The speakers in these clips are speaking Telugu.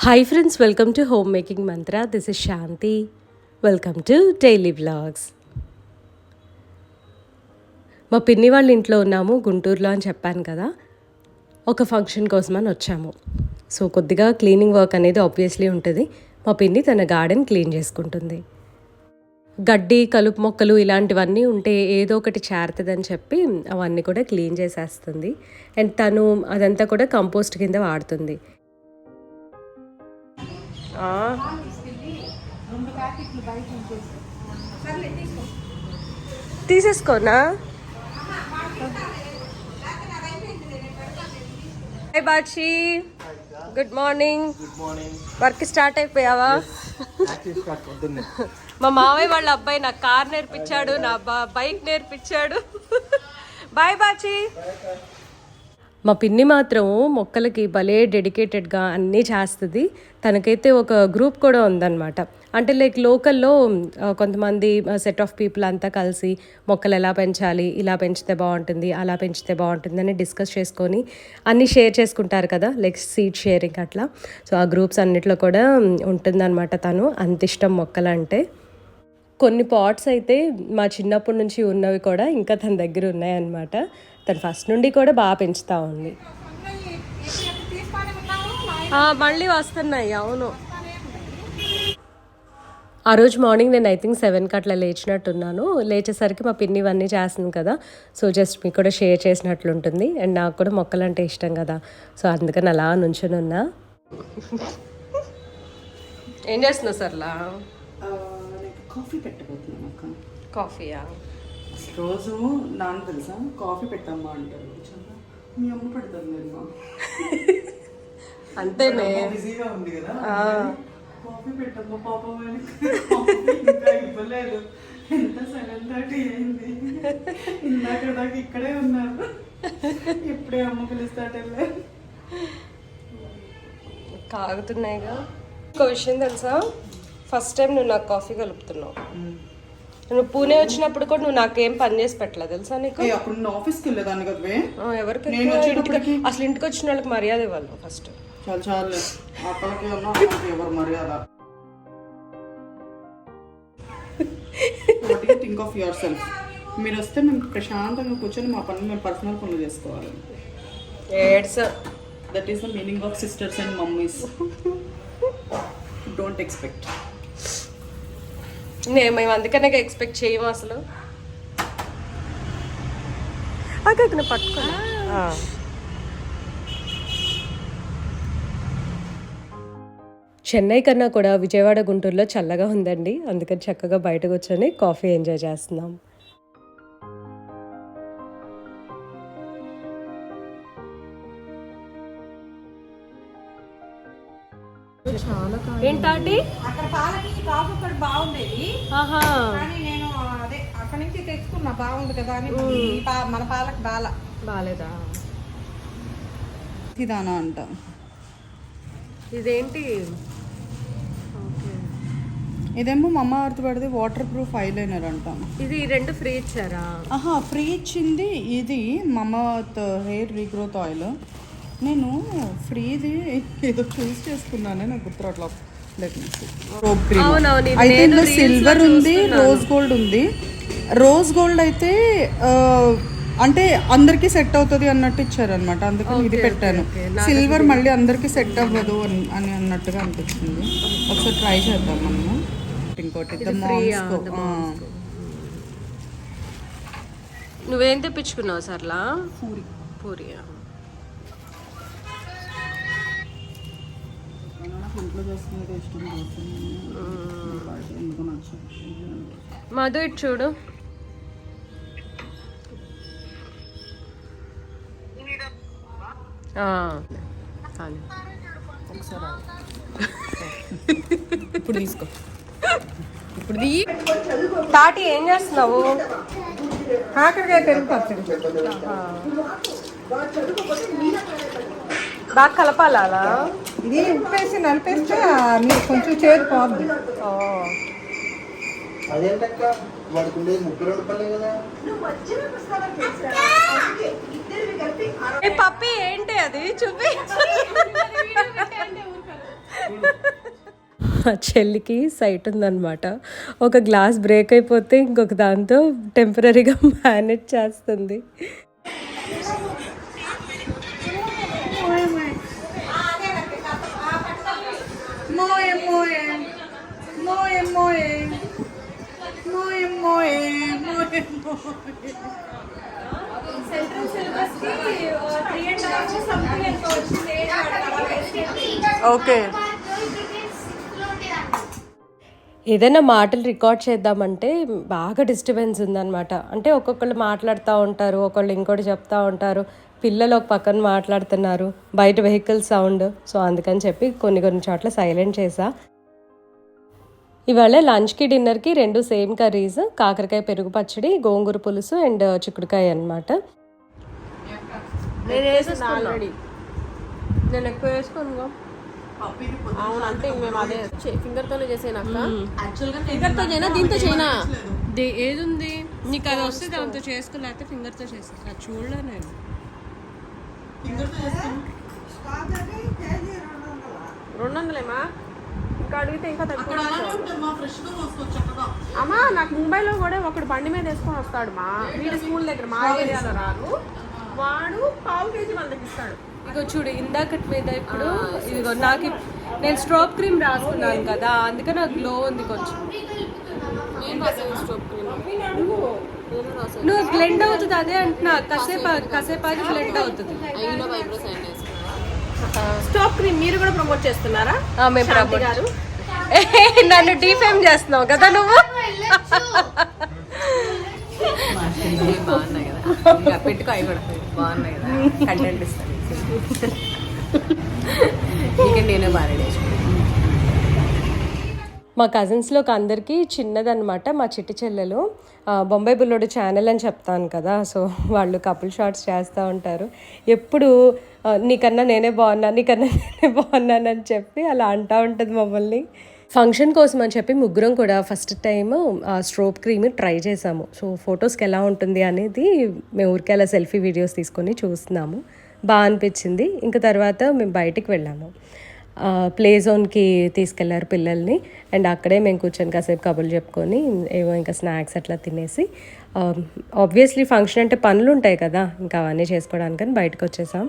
Hi friends, welcome to Homemaking Mantra. This is Shanti. Welcome to Daily Vlogs. మా పిన్ని వాళ్ళ ఇంట్లో ఉన్నాము గుంటూరులో అని చెప్పాను కదా. ఒక ఫంక్షన్ కోసం అని వచ్చాము. సో కొద్దిగా క్లీనింగ్ వర్క్ అనేది ఆబ్వియస్లీ ఉంటుంది. మా పిన్ని తన గార్డెన్ క్లీన్ చేసుకుంటుంది. గడ్డి కలుపు మొక్కలు ఇలాంటివన్నీ ఉంటే ఏదో ఒకటి చేరుతుందని చెప్పి అవన్నీ కూడా క్లీన్ చేసేస్తుంది. అండ్ తను అదంతా కూడా కంపోస్ట్ కింద వాడుతుంది. తీసేసుకోనా? Hi Bachi, good morning. Work start అయిపోయావా? మా మావయ్య వాళ్ళ అబ్బాయి నాకు కార్ నేర్పించాడు, నా బైక్ నేర్పించాడు. బాయ్ బాచి. మా పిన్ని మాత్రం మొక్కలకి భలే డెడికేటెడ్గా అన్నీ చేస్తుంది. తనకైతే ఒక గ్రూప్ కూడా ఉందన్నమాట. అంటే లైక్ లోకల్లో కొంతమంది సెట్ ఆఫ్ పీపుల్ అంతా కలిసి మొక్కలు ఎలా పెంచాలి, ఇలా పెంచితే బాగుంటుంది, అలా పెంచితే బాగుంటుంది అని డిస్కస్ చేసుకొని అన్నీ షేర్ చేసుకుంటారు కదా, లైక్ సీడ్ షేరింగ్ అట్లా. సో ఆ గ్రూప్స్ అన్నిట్లో కూడా ఉంటుందన్నమాట. తను అంత ఇష్టం మొక్కలంటే. కొన్ని పాట్స్ అయితే మా చిన్నప్పటి నుంచి ఉన్నవి కూడా ఇంకా తన దగ్గర ఉన్నాయన్నమాట. తను ఫస్ట్ నుండి కూడా బాగా పెంచుతూ ఉంది. మళ్ళీ వస్తున్నాయి. అవును, ఆ రోజు మార్నింగ్ నేను ఐ థింక్ 7కి అట్లా లేచినట్టున్నాను. లేచేసరికి మా పిన్ని ఇవన్నీ చేస్తుంది కదా, సో జస్ట్ మీకు కూడా షేర్ చేసినట్లుంటుంది. అండ్ నాకు కూడా మొక్కలు అంటే ఇష్టం కదా, సో అందుకని అలా నుంచుని ఉన్నా. ఏం చేస్తున్నావు సర్లా? కాఫీ పెట్టబోతున్నాను అక్క. కాఫీయా? రోజు నాన్న తెలుసా కాఫీ పెట్టమ్మా అంటారు. మీ అమ్మ పెడతారు నేను అంతేనే బిజీగా ఉంది కదా, కాఫీ పెట్టమ్మా పాపం ఇంకా ఇవ్వలేదు. ఎంత 7:30 అయింది, ఇందాక దాకా ఇక్కడే ఉన్నారు. ఎప్పుడే అమ్మ పిలుస్తాటే కాగుతున్నాయిగా. ఒక విషయం తెలుసా, ఫస్ట్ టైం నువ్వు నాకు కాఫీ కలుపుతున్నావు. నువ్వు పూణే వచ్చినప్పుడు కూడా నువ్వు నాకేం పని చేసి పెట్టలేదు తెలుసా నీకు? అప్పుడు నేను ఆఫీస్కి వెళ్ళేదాన్ని కదా. ఎవరికి అసలు ఇంటికి వచ్చిన వాళ్ళకి మర్యాద ఇవ్వాలి ఫస్ట్. చాలా చాలు అక్కడికి ఎవరు మర్యాద. Think of your self. మీరు వస్తే మేము ప్రశాంతంగా కూర్చొని మా పనులు మేము పర్సనల్ పనులు చేసుకోవాలి. That is the meaning of sisters and mummies. Don't expect. మేము అందుకనే ఎక్స్పెక్ట్ చేయము అసలు. అక్కడ పట్టుకో. చెన్నై కన్నా కూడా విజయవాడ గుంటూరులో చల్లగా ఉందండి. అందుకని చక్కగా బయటకు వచ్చి కాఫీ ఎంజాయ్ చేస్తున్నాం. ఏంటి అక్కడ పాలకి కాఫీ కూడా బాగుండేది, కానీ నేను అదే అక్కడి నుంచి తెచ్చుకున్నా బాగుంది కదా అని. మన పాలకి బాగాలేదా? ఇదానా అంట. ఇదేంటి? ఇదేమో మమ్మ అర్త్ పడితే వాటర్ ప్రూఫ్ ఐలైనర్ అంట. ఇది 2 ఫ్రీ ఇచ్చారా? ఫ్రీ ఇచ్చింది ఇది మమ్మ అర్త్ హెయిర్ రీగ్రోత్ ఆయిల్. నేను ఫ్రీది ఏదో చూస్ చేసుకున్నానే, నాకు గుర్తురాట్లా. అయితే సిల్వర్ ఉంది, రోజ్ గోల్డ్ ఉంది. రోజ్ గోల్డ్ అయితే అంటే అందరికి సెట్ అవుతుంది అన్నట్టు ఇచ్చారనమాట, అందుకని ఇది పెట్టాను. సిల్వర్ మళ్ళీ అందరికి సెట్ అవ్వదు అని అన్నట్టుగా అనిపించింది. ఒకసారి ట్రై చేద్దాం మనము. ఇంకోటి నువ్వేం తెప్పించుకున్నావు సర్లా? పూరి. మధు ఇటు చూడు. ఇప్పుడు తీసుకో. ఇప్పుడు తాటి ఏం చేస్తున్నావు? కాకరకాయ పెరుగు పచ్చడి బాగా కలపాలా? ఇది ఉప్పేసి నలిపేస్తే మీరు కొంచెం చేదు పోద్ది. పప్పి ఏంటి అది చూపి. మా చెల్లికి సైట్ ఉందన్నమాట. ఒక గ్లాస్ బ్రేక్ అయిపోతే ఇంకొక దాంతో టెంపరీగా మేనేజ్ చేస్తుంది. ఓకే, ఏదైనా మాటలు రికార్డ్ చేద్దామంటే బాగా డిస్టర్బెన్స్ ఉందన్నమాట. అంటే ఒక్కొక్కళ్ళు మాట్లాడుతూ ఉంటారు, ఒకళ్ళు ఇంకోటి చెప్తూ ఉంటారు, పిల్లలు ఒక పక్కన మాట్లాడుతున్నారు, బయట వెహికల్ సౌండ్. సో అందుకని చెప్పి కొన్ని చోట్ల సైలెంట్ చేసా. ఇవాళ లంచ్కి డిన్నర్కి 2 సేమ్ కర్రీస్, కాకరకాయ పెరుగు పచ్చడి, గోంగూర పులుసు అండ్ చిక్కుడుకాయ అనమాట. నేను ఎక్కువ వేసుకోను. అవును, అంటే మేము అదే ఫింగర్తోనే చేసేనాక ఫింగర్తో చేయనా దీంతో చేయనా ఏది ఉంది నీకు అది వస్తే దాంతో చేసుకో, లేకపోతే ఫింగర్తో చేసుకో. చూడలే నేను 200 ఇంకా అడిగితే ఇంకా తక్కువ. అమ్మా నాకు ముంబైలో కూడా ఒకడు బండి మీద వేసుకొని వస్తాడు మా వీడి స్కూల్ దగ్గర, మా ఏరియాలో రాదు వాడు, 1/2 kg వాళ్ళకి ఇస్తాడు. ఇగో చూడు ఇందాకటి మీద ఇప్పుడు ఇదిగో నాకు నేను స్ట్రోక్ క్రీమ్ రాసుకున్నాను కదా, అందుకే నాకు గ్లో ఉంది కొంచెం. నువ్వు బ్లెండ్ అవుతుంది అదే అంటున్నా, కాసేపాకి బ్లెండ్ అవుతుంది. స్టోప్ క్రీమ్ మీరు కూడా ప్రమోట్ చేస్తున్నారా? మేము ప్రమోట్ గారు నన్ను డిఫేమ్ చేస్తున్నావు కదా నువ్వు. బాగున్నాయి కదా, పెట్టుకో, అవి కూడా బాగున్నాయి కదా, కంటెంట్ ఇస్తాను. నేనే బాగా మా కజిన్స్లోకి అందరికీ చిన్నదనమాట మా చిట్టి చెల్లెలు. బొంబాయి బుల్లోడు ఛానల్ అని చెప్తాను కదా, సో వాళ్ళు కపుల్ షాట్స్ చేస్తూ ఉంటారు. ఎప్పుడు నీకన్నా నేనే బాగున్నానని చెప్పి అలా అంటూ ఉంటుంది మమ్మల్ని. ఫంక్షన్ కోసం అని చెప్పి ముగ్గురం కూడా ఫస్ట్ టైం స్ట్రోప్ క్రీమ్ ట్రై చేసాము. సో ఫొటోస్కి ఎలా ఉంటుంది అనేది మేము ఊరికే అలా సెల్ఫీ వీడియోస్ తీసుకొని చూస్తున్నాము. బాగా అనిపించింది. ఇంకా తర్వాత మేము బయటికి వెళ్ళాము, ప్లే జోన్కి తీసుకెళ్లారు పిల్లల్ని. అండ్ అక్కడే మేము కూర్చొని కాసేపు కబుర్లు చెప్పుకొని ఏవో ఇంకా స్నాక్స్ అట్లా తినేసి, ఆబ్వియస్లీ ఫంక్షన్ అంటే పనులు ఉంటాయి కదా, ఇంకా అవన్నీ చేసుకోవడానికని బయటకు వచ్చేసాం.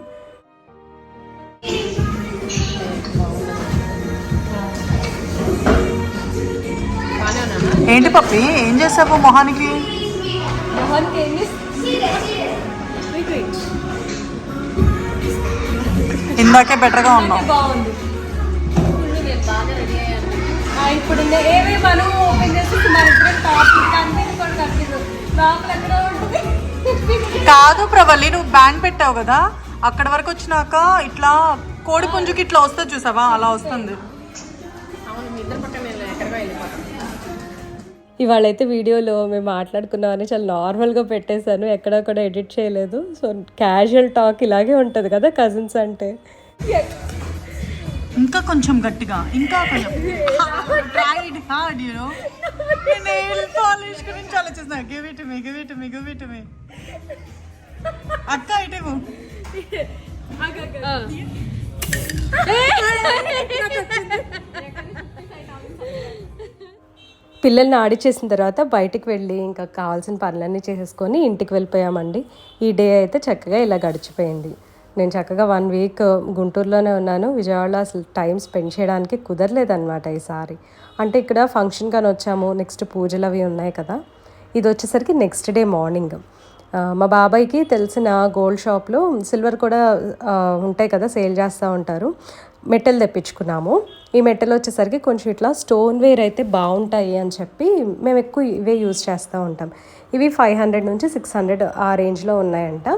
ఏంటి పప్పి ఏం చేసావు మొహానికి? ఇందాకే బెటర్గా ఉన్నావు. బాగుంది. ఇప్పుడు ఏమే మనం ఓపెన్ చేసి మన ఇద్దరం టాపిక్ అన్నీ కూడా కట్టింది లోపల ఎక్కడ ఉంటుంది. కాదు ప్రవల్లి, నువ్వు బ్యాండ్ పెట్టావు కదా, అక్కడ వరకు వచ్చినాక ఇట్లా కోడి పుంజుకి ఇట్లా వస్తుంది చూసావా, అలా వస్తుంది. ఇవాళైతే వీడియోలో మేము మాట్లాడుకున్నామని చాలా నార్మల్గా పెట్టేశాను, ఎక్కడ కూడా ఎడిట్ చేయలేదు. సో క్యాజువల్ టాక్ ఇలాగే ఉంటుంది కదా కజిన్స్ అంటే. ఇంకా కొంచెం గట్టిగా, ఇంకా కొంచెం tried hard you know. Nail polish గురించి ఆలోచిస్తున్నా. గివ్ ఇట్ మీ అక్క ఇటు. పిల్లల్ని ఆడిచేసిన తర్వాత బయటికి వెళ్ళి ఇంకా కావాల్సిన పనులన్నీ చేసేసుకొని ఇంటికి వెళ్ళిపోయామండి. ఈ డే అయితే చక్కగా ఇలా గడిచిపోయింది. నేను చక్కగా 1 వీక్ గుంటూరులోనే ఉన్నాను. విజయవాడలో అసలు టైం స్పెండ్ చేయడానికి కుదరలేదన్నమాట ఈసారి. అంటే ఇక్కడ ఫంక్షన్ కానీ వచ్చాము, నెక్స్ట్ పూజలు అవి ఉన్నాయి కదా. ఇది వచ్చేసరికి నెక్స్ట్ డే మార్నింగ్ మా బాబాయ్కి తెలిసిన గోల్డ్ షాప్లో సిల్వర్ కూడా ఉంటాయి కదా, సేల్ చేస్తూ ఉంటారు. మెటల్ తెప్పించుకున్నాము. ఈ మెటల్ వచ్చేసరికి కొంచెం ఇట్లా స్టోన్ వేర్ అయితే బాగుంటాయి అని చెప్పి మేము ఎక్కువ ఇవే యూజ్ చేస్తూ ఉంటాం. ఇవి 500 నుంచి 600 ఆ రేంజ్లో ఉన్నాయంట.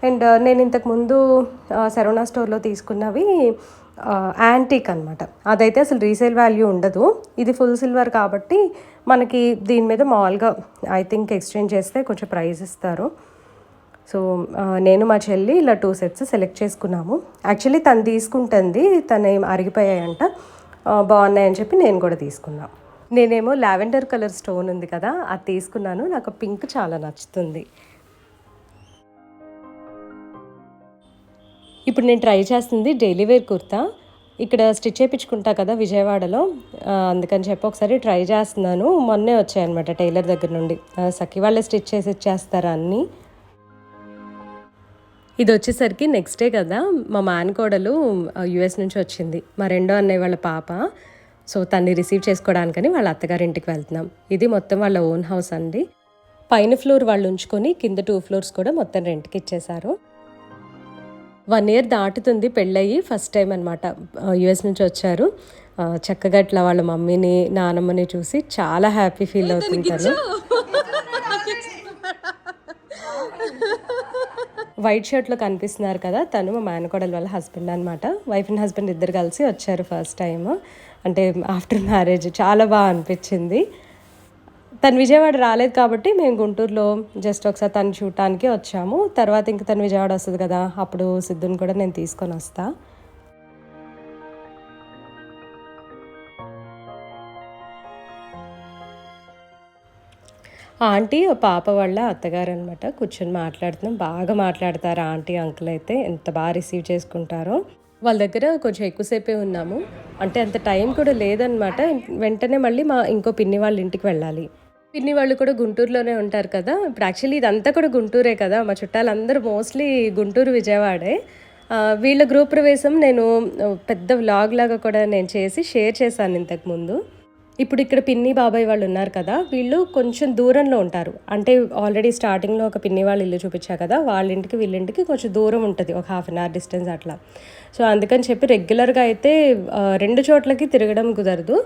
అండ్ నేను ఇంతకుముందు శరవణ స్టోర్లో తీసుకున్నవి యాంటీక్ అనమాట. అదైతే అసలు రీసేల్ వాల్యూ ఉండదు. ఇది ఫుల్ సిల్వర్ కాబట్టి మనకి దీని మీద మామూలుగా ఐ థింక్ ఎక్స్చేంజ్ చేస్తే కొంచెం ప్రైస్ ఇస్తారు. సో నేను మా చెల్లి ఇలా 2 సెట్స్ సెలెక్ట్ చేసుకున్నాము. యాక్చువల్లీ తను తీసుకుంటుంది, తను ఏం అరిగిపోయాయంట, బాగున్నాయని చెప్పి నేను కూడా తీసుకున్నాను. నేనేమో లావెండర్ కలర్ స్టోన్ ఉంది కదా, అది తీసుకున్నాను. నాకు పింక్ చాలా నచ్చుతుంది. ఇప్పుడు నేను ట్రై చేస్తుంది డైలీ వేర్ కుర్తా. ఇక్కడ స్టిచ్ చేయించుకుంటా కదా విజయవాడలో, అందుకని చెప్పి ఒకసారి ట్రై చేస్తున్నాను. మొన్నే వచ్చాయన్నమాట టైలర్ దగ్గర నుండి. సఖి వాళ్ళే స్టిచ్ చేసి ఇచ్చేస్తారా అన్నీ. ఇది వచ్చేసరికి నెక్స్ట్ డే కదా, మా మేనకోడలు యుఎస్ నుంచి వచ్చింది, మా రెండో అన్నయ్య వాళ్ళ పాప. సో తన్ని రిసీవ్ చేసుకోవడానికని వాళ్ళ అత్తగారింటికి వెళ్తున్నాం. ఇది మొత్తం వాళ్ళ ఓన్ హౌస్ అండి. పైన ఫ్లోర్ వాళ్ళు ఉంచుకొని కింద 2 ఫ్లోర్స్ కూడా మొత్తం రెంట్కి ఇచ్చేశారు. 1 year దాటుతుంది పెళ్ళయి, ఫస్ట్ టైం అనమాట యుఎస్ నుంచి వచ్చారు. చక్కగా ఇట్లా వాళ్ళ మమ్మీని నానమ్మని చూసి చాలా హ్యాపీ ఫీల్ అవుతుంటారు. వైట్ షర్ట్లో కనిపిస్తున్నారు కదా, తను మా మేనకోడలు వాళ్ళ హస్బెండ్ అనమాట. వైఫ్ అండ్ హస్బెండ్ ఇద్దరు కలిసి వచ్చారు ఫస్ట్ టైం, అంటే ఆఫ్టర్ మ్యారేజ్. చాలా బాగా అనిపించింది. తను విజయవాడ రాలేదు కాబట్టి మేము గుంటూరులో జస్ట్ ఒకసారి తను చూడటానికి వచ్చాము. తర్వాత ఇంక తను విజయవాడ వస్తుంది కదా, అప్పుడు సిద్ధుని కూడా నేను తీసుకొని వస్తా. ఆంటీ పాప వాళ్ళ అత్తగారు అనమాట. కూర్చొని మాట్లాడుతున్నాం. బాగా మాట్లాడతారు ఆంటీ అంకుల్ అయితే, ఎంత బాగా రిసీవ్ చేసుకుంటారో. వాళ్ళ దగ్గర కొంచెం ఎక్కువసేపే ఉన్నాము, అంటే అంత టైం కూడా లేదనమాట. వెంటనే మళ్ళీ మా ఇంకో పిన్ని వాళ్ళ ఇంటికి వెళ్ళాలి. పిన్ని వాళ్ళు కూడా గుంటూరులోనే ఉంటారు కదా. ఇప్పుడు యాక్చువల్లీ ఇదంతా కూడా గుంటూరే కదా, మా చుట్టాలందరూ మోస్ట్లీ గుంటూరు విజయవాడే. వీళ్ళ గృహ ప్రవేశం నేను పెద్ద వ్లాగ్ లాగా కూడా నేను చేసి షేర్ చేశాను ఇంతకుముందు. ఇప్పుడు ఇక్కడ పిన్ని బాబాయ్ వాళ్ళు ఉన్నారు కదా, వీళ్ళు కొంచెం దూరంలో ఉంటారు. అంటే ఆల్రెడీ స్టార్టింగ్లో ఒక పిన్ని వాళ్ళ ఇల్లు చూపించా కదా, వాళ్ళ ఇంటికి వీళ్ళింటికి కొంచెం దూరం ఉంటుంది, ఒక 1/2 hour డిస్టెన్స్ అట్లా. సో అందుకని చెప్పి రెగ్యులర్గా అయితే 2 చోట్లకి తిరగడం కుదరదు.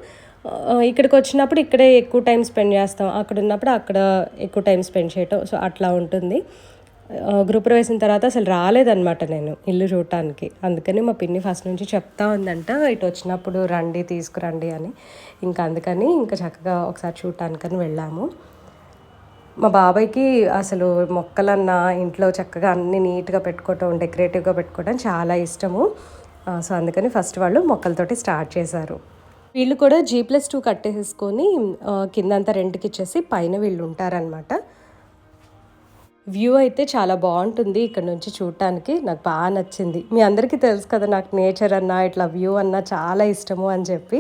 ఇక్కడికి వచ్చినప్పుడు ఇక్కడే ఎక్కువ టైం స్పెండ్ చేస్తాం, అక్కడ ఉన్నప్పుడు అక్కడ ఎక్కువ టైం స్పెండ్ చేయటం. సో అట్లా ఉంటుంది. గృహప్రవేశం తర్వాత అసలు రాలేదన్నమాట నేను ఇల్లు చూడటానికి. అందుకని మా పిన్ని ఫస్ట్ నుంచి చెప్తా ఉందంట, ఇటు వచ్చినప్పుడు రండి తీసుకురండి అని. ఇంకా అందుకని ఇంకా చక్కగా ఒకసారి చూడటానికని వెళ్ళాము. మా బాబాయ్కి అసలు మొక్కలన్నా ఇంట్లో చక్కగా అన్ని నీట్గా పెట్టుకోవటం, డెకరేటివ్గా పెట్టుకోవడం చాలా ఇష్టము. సో అందుకని ఫస్ట్ వాళ్ళు మొక్కలతోటి స్టార్ట్ చేశారు. వీళ్ళు కూడా G+2 కట్టేసుకొని కిందంతా రెంట్కి ఇచ్చేసి పైన వీళ్ళు ఉంటారనమాట. వ్యూ అయితే చాలా బాగుంటుంది ఇక్కడ నుంచి చూడటానికి. నాకు బాగా నచ్చింది. మీ అందరికీ తెలుసు కదా, నాకు నేచర్ అన్నా ఇట్లా వ్యూ అన్నా చాలా ఇష్టము అని చెప్పి.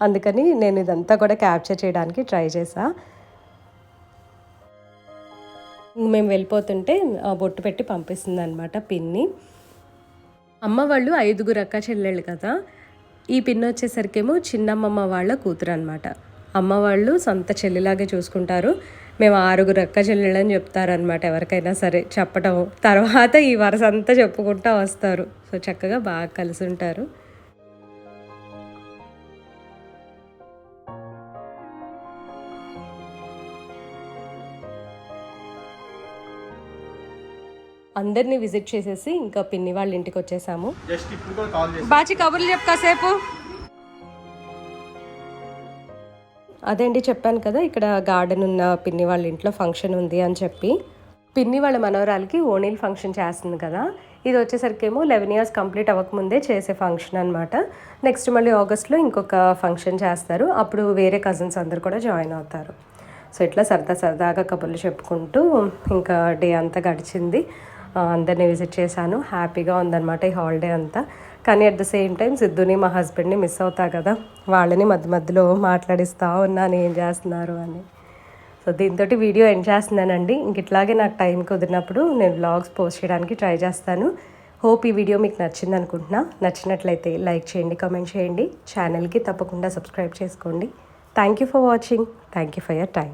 అందుకని నేను ఇదంతా కూడా క్యాప్చర్ చేయడానికి ట్రై చేశా. మేము వెళ్ళిపోతుంటే బొట్టు పెట్టి పంపిస్తుంది అనమాట పిన్ని. అమ్మ వాళ్ళు 5 అక్క చెల్లెళ్ళు కదా. ఈ పిన్ని వచ్చేసరికేమో చిన్నమ్మమ్మ వాళ్ళ కూతురు అనమాట. అమ్మ వాళ్ళు సొంత చెల్లిలాగే చూసుకుంటారు. మేము 6 అక్క చెల్లెళ్ళని చెప్తారనమాట ఎవరికైనా సరే చెప్పటం. తర్వాత ఈ వరుస అంతా చెప్పుకుంటూ వస్తారు. సో చక్కగా బాగా కలిసి ఉంటారు. అందరినీ విజిట్ చేసేసి ఇంకా పిన్ని వాళ్ళ ఇంటికి వచ్చేసాము. బాచి కబుర్లు చెప్పు కాసేపు. అదేంటి చెప్పాను కదా, ఇక్కడ గార్డెన్ ఉన్న పిన్ని వాళ్ళ ఇంట్లో ఫంక్షన్ ఉంది అని చెప్పి. పిన్ని వాళ్ళ మనవరాలకి ఓణీల్ ఫంక్షన్ చేస్తుంది కదా. ఇది వచ్చేసరికేమో 11 years కంప్లీట్ అవ్వకముందే చేసే ఫంక్షన్ అనమాట. నెక్స్ట్ మళ్ళీ ఆగస్ట్లో ఇంకొక ఫంక్షన్ చేస్తారు, అప్పుడు వేరే కజిన్స్ అందరు కూడా జాయిన్ అవుతారు. సో ఇట్లా సరదాగా కబుర్లు చెప్పుకుంటూ ఇంకా డే అంతా గడిచింది. అందరినీ విజిట్ చేశాను. హ్యాపీగా ఉందన్నమాట ఈ హాలిడే అంతా. కానీ అట్ ద సేమ్ టైం సిద్ధుని మా హస్బెండ్ని మిస్ అవుతా కదా, వాళ్ళని మధ్యలో మాట్లాడిస్తూ ఉన్నాను ఏం చేస్తున్నారు అని. సో దీంతో వీడియో ఎండ్ చేస్తున్నానండి. ఇంక ఇట్లాగే నాకు టైం కుదిరినప్పుడు నేను వ్లాగ్స్ పోస్ట్ చేయడానికి ట్రై చేస్తాను. హోప్ ఈ వీడియో మీకు నచ్చింది అనుకుంటున్నా. నచ్చినట్లయితే లైక్ చేయండి, కామెంట్ చేయండి, ఛానల్కి తప్పకుండా సబ్స్క్రైబ్ చేసుకోండి. Thank you for watching. Thank you for your time.